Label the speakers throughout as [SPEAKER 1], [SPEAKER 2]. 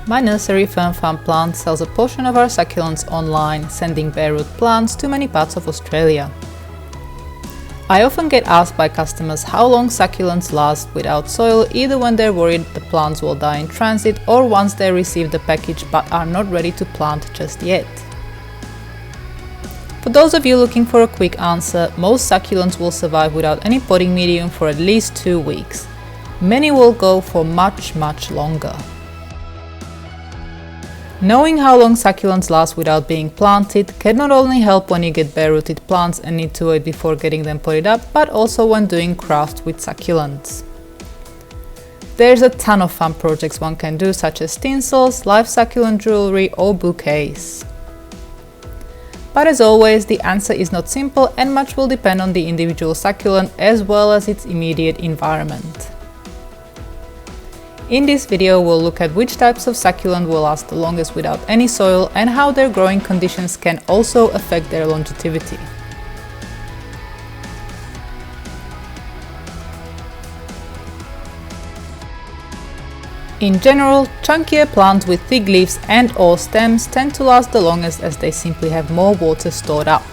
[SPEAKER 1] My nursery Fern Farm Plant sells a portion of our succulents online, sending bare root plants to many parts of Australia. I often get asked by customers how long succulents last without soil, either when they're worried the plants will die in transit or once they receive the package but are not ready to plant just yet. For those of you looking for a quick answer, most succulents will survive without any potting medium for at least 2 weeks. Many will go for much longer. Knowing how long succulents last without being planted can not only help when you get bare-rooted plants and need to wait before getting them potted up, but also when doing crafts with succulents. There's a ton of fun projects one can do, such as tinsels, live succulent jewelry or bouquets. But as always, the answer is not simple and much will depend on the individual succulent as well as its immediate environment. In this video, we'll look at which types of succulent will last the longest without any soil and how their growing conditions can also affect their longevity. In general, chunkier plants with thick leaves and/or stems tend to last the longest as they simply have more water stored up.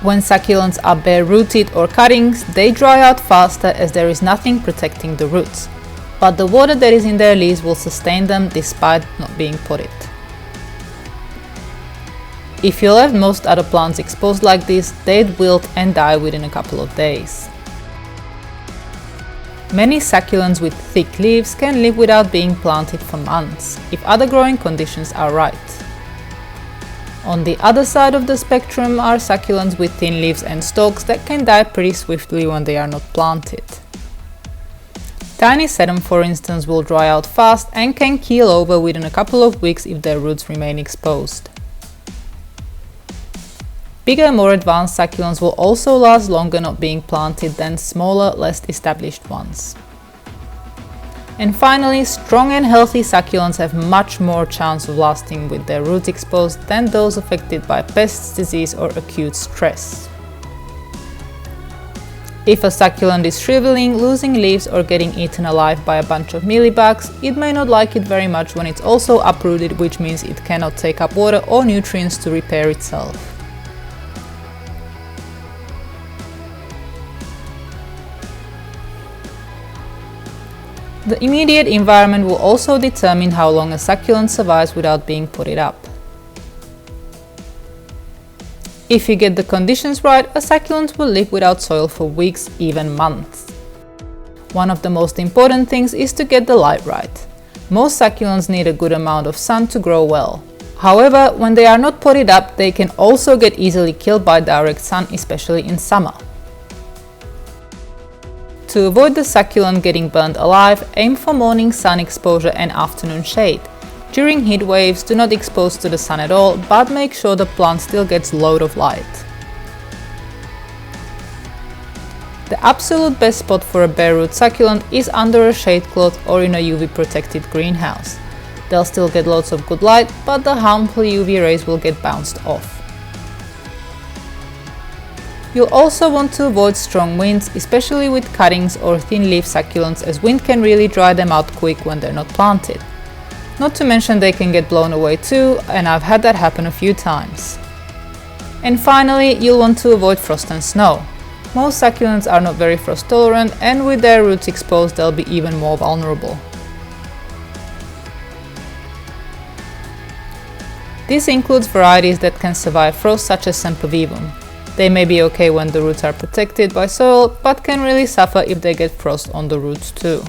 [SPEAKER 1] When succulents are bare-rooted or cuttings, they dry out faster as there is nothing protecting the roots. But the water that is in their leaves will sustain them despite not being potted. If you left most other plants exposed like this, they'd wilt and die within a couple of days. Many succulents with thick leaves can live without being planted for months, if other growing conditions are right. On the other side of the spectrum are succulents with thin leaves and stalks that can die pretty swiftly when they are not planted. Tiny sedum, for instance, will dry out fast and can keel over within a couple of weeks if their roots remain exposed. Bigger, more advanced succulents will also last longer not being planted than smaller, less established ones. And finally, strong and healthy succulents have much more chance of lasting with their roots exposed than those affected by pests, disease or acute stress. If a succulent is shriveling, losing leaves or getting eaten alive by a bunch of mealybugs, it may not like it very much when it's also uprooted, which means it cannot take up water or nutrients to repair itself. The immediate environment will also determine how long a succulent survives without being potted up. If you get the conditions right, a succulent will live without soil for weeks, even months. One of the most important things is to get the light right. Most succulents need a good amount of sun to grow well. However, when they are not potted up, they can also get easily killed by direct sun, especially in summer. To avoid the succulent getting burned alive, aim for morning sun exposure and afternoon shade. During heat waves, do not expose to the sun at all, but make sure the plant still gets loads of light. The absolute best spot for a bare root succulent is under a shade cloth or in a UV protected greenhouse. They'll still get lots of good light, but the harmful UV rays will get bounced off. You'll also want to avoid strong winds, especially with cuttings or thin leaf succulents, as wind can really dry them out quick when they're not planted. Not to mention they can get blown away too, and I've had that happen a few times. And finally, you'll want to avoid frost and snow. Most succulents are not very frost tolerant, and with their roots exposed they'll be even more vulnerable. This includes varieties that can survive frost, such as Sempervivum. They may be okay when the roots are protected by soil, but can really suffer if they get frost on the roots too.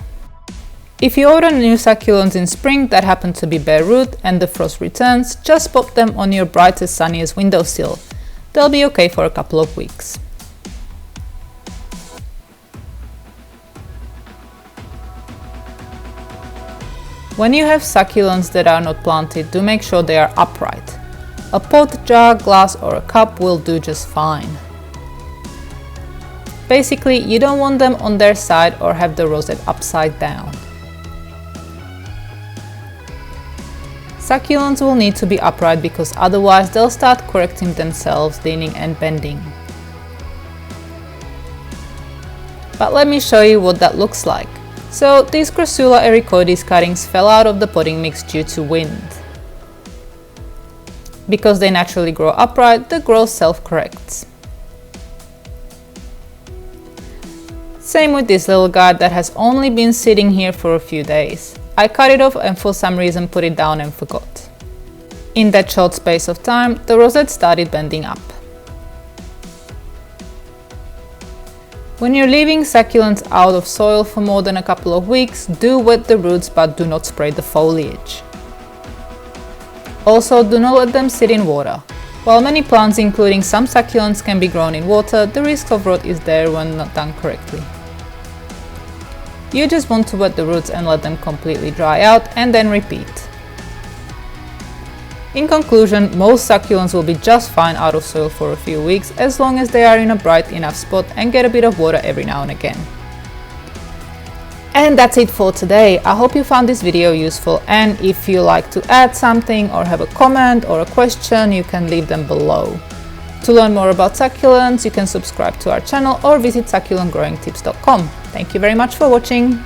[SPEAKER 1] If you order new succulents in spring that happen to be bare root and the frost returns, just pop them on your brightest, sunniest windowsill. They'll be okay for a couple of weeks. When you have succulents that are not planted, do make sure they are upright. A pot, jar, glass or a cup will do just fine. Basically, you don't want them on their side or have the rosette upside down. Succulents will need to be upright because otherwise they'll start correcting themselves, leaning and bending. But let me show you what that looks like. So these Crassula ericoides cuttings fell out of the potting mix due to wind. Because they naturally grow upright, the growth self-corrects. Same with this little guy that has only been sitting here for a few days. I cut it off and for some reason put it down and forgot. In that short space of time, the rosette started bending up. When you're leaving succulents out of soil for more than a couple of weeks, do wet the roots but do not spray the foliage. Also, do not let them sit in water. While many plants, including some succulents, can be grown in water, the risk of rot is there when not done correctly. You just want to wet the roots and let them completely dry out and then repeat. In conclusion, most succulents will be just fine out of soil for a few weeks as long as they are in a bright enough spot and get a bit of water every now and again. And that's it for today. I hope you found this video useful, and if you like to add something or have a comment or a question, you can leave them below. To learn more about succulents, you can subscribe to our channel or visit succulentgrowingtips.com. Thank you very much for watching.